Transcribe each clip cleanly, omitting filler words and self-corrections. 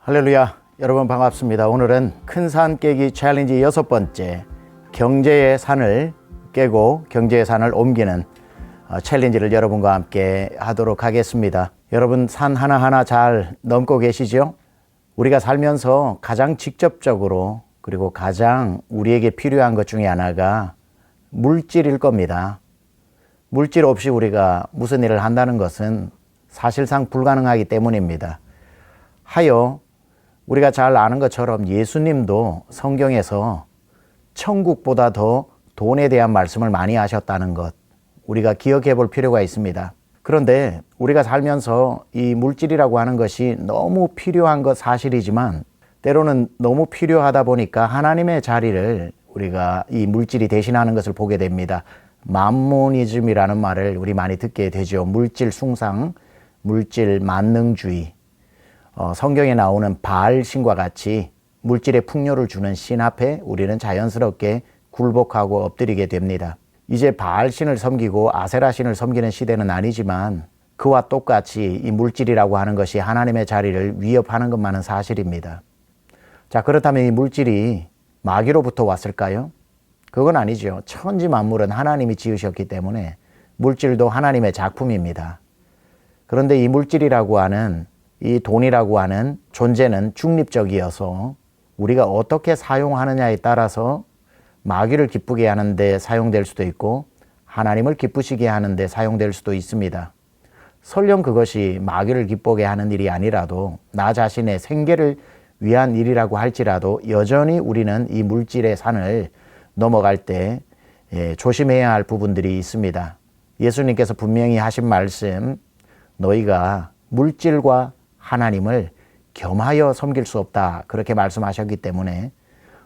할렐루야, 여러분 반갑습니다. 오늘은 큰 산 깨기 챌린지 6번째 경제의 산을 깨고 경제의 산을 옮기는 챌린지를 여러분과 함께 하도록 하겠습니다. 여러분 산 하나하나 잘 넘고 계시죠? 우리가 살면서 가장 직접적으로 그리고 가장 우리에게 필요한 것 중에 하나가 물질일 겁니다. 물질 없이 우리가 무슨 일을 한다는 것은 사실상 불가능하기 때문입니다. 하여 우리가 잘 아는 것처럼 예수님도 성경에서 천국보다 더 돈에 대한 말씀을 많이 하셨다는 것, 우리가 기억해 볼 필요가 있습니다. 그런데 우리가 살면서 이 물질이라고 하는 것이 너무 필요한 것 사실이지만 때로는 너무 필요하다 보니까 하나님의 자리를 우리가 이 물질이 대신하는 것을 보게 됩니다. 맘모니즘이라는 말을 우리 많이 듣게 되죠. 물질 숭상, 물질 만능주의. 성경에 나오는 바알 신과 같이 물질의 풍요를 주는 신 앞에 우리는 자연스럽게 굴복하고 엎드리게 됩니다. 이제 바알 신을 섬기고 아세라 신을 섬기는 시대는 아니지만 그와 똑같이 이 물질이라고 하는 것이 하나님의 자리를 위협하는 것만은 사실입니다. 자, 그렇다면 이 물질이 마귀로부터 왔을까요? 그건 아니죠. 천지 만물은 하나님이 지으셨기 때문에 물질도 하나님의 작품입니다. 그런데 이 물질이라고 하는 이 돈이라고 하는 존재는 중립적이어서 우리가 어떻게 사용하느냐에 따라서 마귀를 기쁘게 하는데 사용될 수도 있고 하나님을 기쁘시게 하는데 사용될 수도 있습니다. 설령 그것이 마귀를 기쁘게 하는 일이 아니라도 나 자신의 생계를 위한 일이라고 할지라도 여전히 우리는 이 물질의 산을 넘어갈 때 조심해야 할 부분들이 있습니다. 예수님께서 분명히 하신 말씀, 너희가 물질과 하나님을 겸하여 섬길 수 없다, 그렇게 말씀하셨기 때문에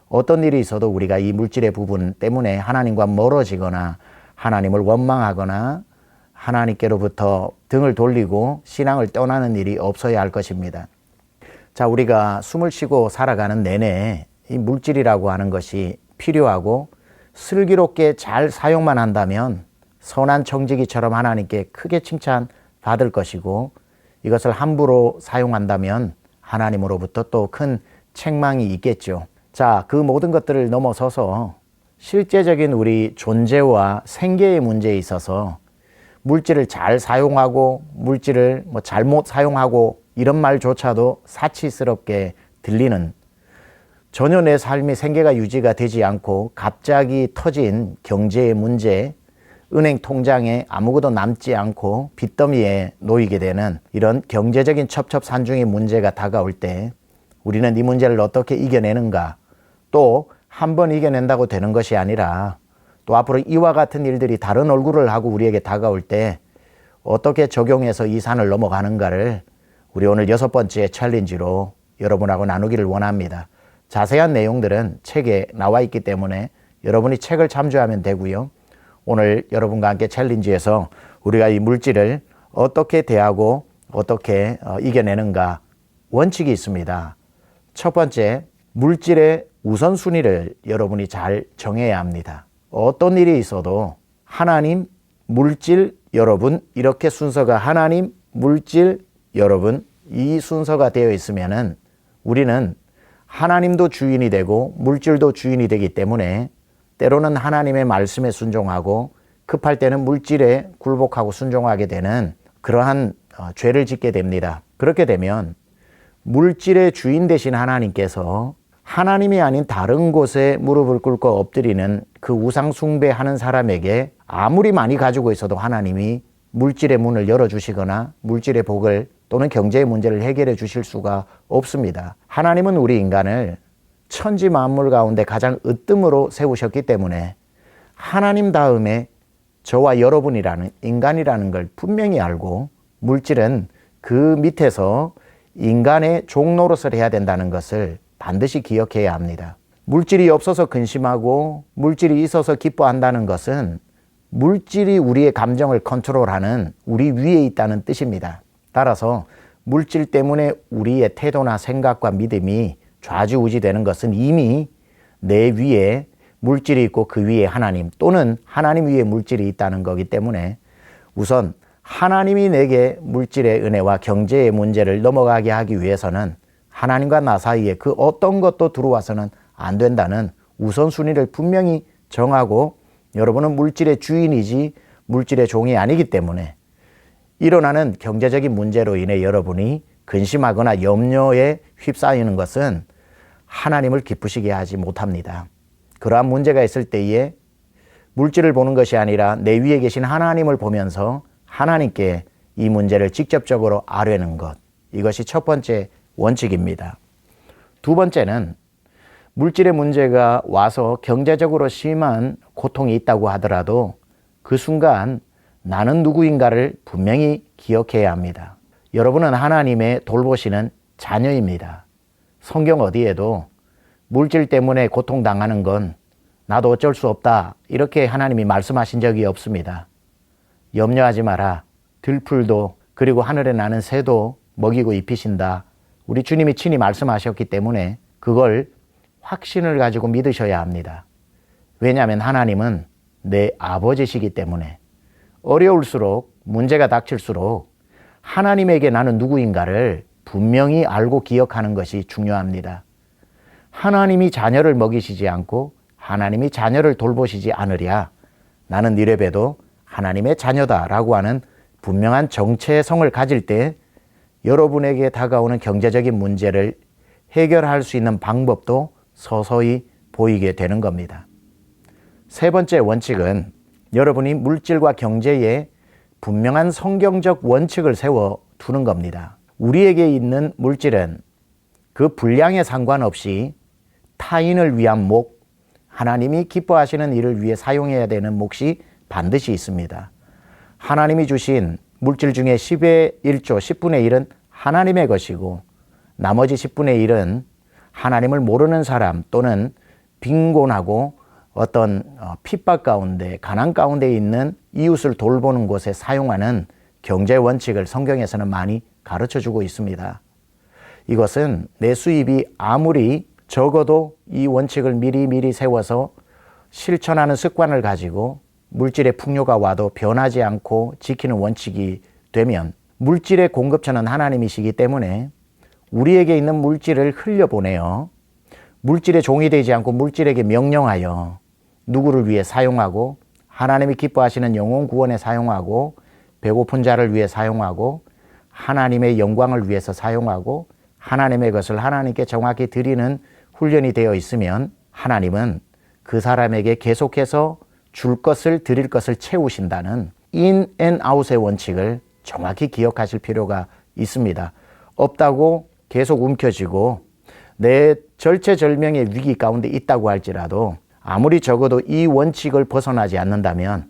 어떤 일이 있어도 우리가 이 물질의 부분 때문에 하나님과 멀어지거나 하나님을 원망하거나 하나님께로부터 등을 돌리고 신앙을 떠나는 일이 없어야 할 것입니다. 자, 우리가 숨을 쉬고 살아가는 내내 이 물질이라고 하는 것이 필요하고 슬기롭게 잘 사용만 한다면 선한 청지기처럼 하나님께 크게 칭찬받을 것이고, 이것을 함부로 사용한다면 하나님으로부터 또 큰 책망이 있겠죠. 자, 그 모든 것들을 넘어서서 실제적인 우리 존재와 생계의 문제에 있어서 물질을 잘 사용하고 물질을 잘못 사용하고 이런 말조차도 사치스럽게 들리는, 전혀 내 삶의 생계가 유지가 되지 않고 갑자기 터진 경제의 문제, 은행 통장에 아무것도 남지 않고 빚더미에 놓이게 되는 이런 경제적인 첩첩산중의 문제가 다가올 때 우리는 이 문제를 어떻게 이겨내는가, 또 한 번 이겨낸다고 되는 것이 아니라 또 앞으로 이와 같은 일들이 다른 얼굴을 하고 우리에게 다가올 때 어떻게 적용해서 이 산을 넘어가는가를 우리 오늘 6번째 챌린지로 여러분하고 나누기를 원합니다. 자세한 내용들은 책에 나와 있기 때문에 여러분이 책을 참조하면 되고요. 오늘 여러분과 함께 챌린지에서 우리가 이 물질을 어떻게 대하고 어떻게 이겨내는가 원칙이 있습니다. 첫 번째, 물질의 우선순위를 여러분이 잘 정해야 합니다. 어떤 일이 있어도 하나님, 물질, 여러분, 이렇게 순서가 하나님, 물질, 여러분, 이 순서가 되어 있으면은 우리는 하나님도 주인이 되고 물질도 주인이 되기 때문에 때로는 하나님의 말씀에 순종하고 급할 때는 물질에 굴복하고 순종하게 되는 그러한 죄를 짓게 됩니다. 그렇게 되면 물질의 주인 되신 하나님께서 하나님이 아닌 다른 곳에 무릎을 꿇고 엎드리는 그 우상 숭배하는 사람에게 아무리 많이 가지고 있어도 하나님이 물질의 문을 열어주시거나 물질의 복을 또는 경제의 문제를 해결해 주실 수가 없습니다. 하나님은 우리 인간을 천지 만물 가운데 가장 으뜸으로 세우셨기 때문에 하나님 다음에 저와 여러분이라는 인간이라는 걸 분명히 알고 물질은 그 밑에서 인간의 종노릇을 해야 된다는 것을 반드시 기억해야 합니다. 물질이 없어서 근심하고 물질이 있어서 기뻐한다는 것은 물질이 우리의 감정을 컨트롤하는 우리 위에 있다는 뜻입니다. 따라서 물질 때문에 우리의 태도나 생각과 믿음이 좌지우지되는 것은 이미 내 위에 물질이 있고 그 위에 하나님 또는 하나님 위에 물질이 있다는 거기 때문에 우선 하나님이 내게 물질의 은혜와 경제의 문제를 넘어가게 하기 위해서는 하나님과 나 사이에 그 어떤 것도 들어와서는 안 된다는 우선순위를 분명히 정하고 여러분은 물질의 주인이지 물질의 종이 아니기 때문에 일어나는 경제적인 문제로 인해 여러분이 근심하거나 염려에 휩싸이는 것은 하나님을 기쁘시게 하지 못합니다. 그러한 문제가 있을 때에 물질을 보는 것이 아니라 내 위에 계신 하나님을 보면서 하나님께 이 문제를 직접적으로 아뢰는 것. 이것이 첫 번째 원칙입니다. 두 번째는 물질의 문제가 와서 경제적으로 심한 고통이 있다고 하더라도 그 순간 나는 누구인가를 분명히 기억해야 합니다. 여러분은 하나님의 돌보시는 자녀입니다. 성경 어디에도 물질 때문에 고통당하는 건 나도 어쩔 수 없다 이렇게 하나님이 말씀하신 적이 없습니다. 염려하지 마라. 들풀도 그리고 하늘에 나는 새도 먹이고 입히신다. 우리 주님이 친히 말씀하셨기 때문에 그걸 확신을 가지고 믿으셔야 합니다. 왜냐하면 하나님은 내 아버지시기 때문에 어려울수록 문제가 닥칠수록 하나님에게 나는 누구인가를 분명히 알고 기억하는 것이 중요합니다. 하나님이 자녀를 먹이시지 않고 하나님이 자녀를 돌보시지 않으랴 나는 니레베도 하나님의 자녀다라고 하는 분명한 정체성을 가질 때 여러분에게 다가오는 경제적인 문제를 해결할 수 있는 방법도 서서히 보이게 되는 겁니다. 세 번째 원칙은 여러분이 물질과 경제에 분명한 성경적 원칙을 세워 두는 겁니다. 우리에게 있는 물질은 그 분량에 상관없이 타인을 위한 목, 하나님이 기뻐하시는 일을 위해 사용해야 되는 몫이 반드시 있습니다. 하나님이 주신 물질 중에 10의 1조, 10분의 1은 하나님의 것이고 나머지 10분의 1은 하나님을 모르는 사람 또는 빈곤하고 어떤 핍박 가운데, 가난 가운데 있는 이웃을 돌보는 곳에 사용하는 경제 원칙을 성경에서는 많이 가르쳐주고 있습니다. 이것은 내 수입이 아무리 적어도 이 원칙을 미리 세워서 실천하는 습관을 가지고 물질의 풍요가 와도 변하지 않고 지키는 원칙이 되면 물질의 공급처는 하나님이시기 때문에 우리에게 있는 물질을 흘려보내어 물질의 종이 되지 않고 물질에게 명령하여 누구를 위해 사용하고 하나님이 기뻐하시는 영혼 구원에 사용하고 배고픈 자를 위해 사용하고 하나님의 영광을 위해서 사용하고 하나님의 것을 하나님께 정확히 드리는 훈련이 되어 있으면 하나님은 그 사람에게 계속해서 줄 것을 드릴 것을 채우신다는 인 앤 아웃의 원칙을 정확히 기억하실 필요가 있습니다. 없다고 계속 움켜쥐고 내 절체절명의 위기 가운데 있다고 할지라도 아무리 적어도 이 원칙을 벗어나지 않는다면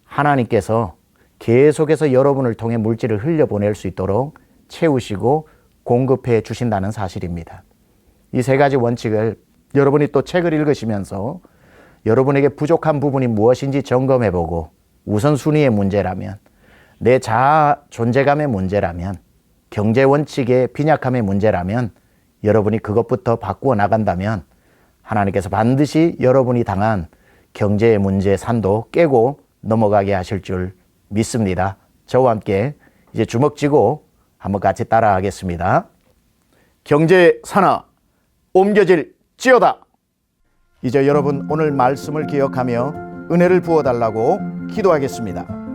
하나님께서 계속해서 여러분을 통해 물질을 흘려보낼 수 있도록 채우시고 공급해 주신다는 사실입니다. 이 세 가지 원칙을 여러분이 또 책을 읽으시면서 여러분에게 부족한 부분이 무엇인지 점검해보고 우선순위의 문제라면 내 자아 존재감의 문제라면 경제 원칙의 빈약함의 문제라면 여러분이 그것부터 바꾸어 나간다면 하나님께서 반드시 여러분이 당한 경제의 문제 산도 깨고 넘어가게 하실 줄 믿습니다. 저와 함께 이제 주먹 쥐고 한번 같이 따라하겠습니다. 경제의 산하 옮겨질지어다. 이제 여러분 오늘 말씀을 기억하며 은혜를 부어달라고 기도하겠습니다.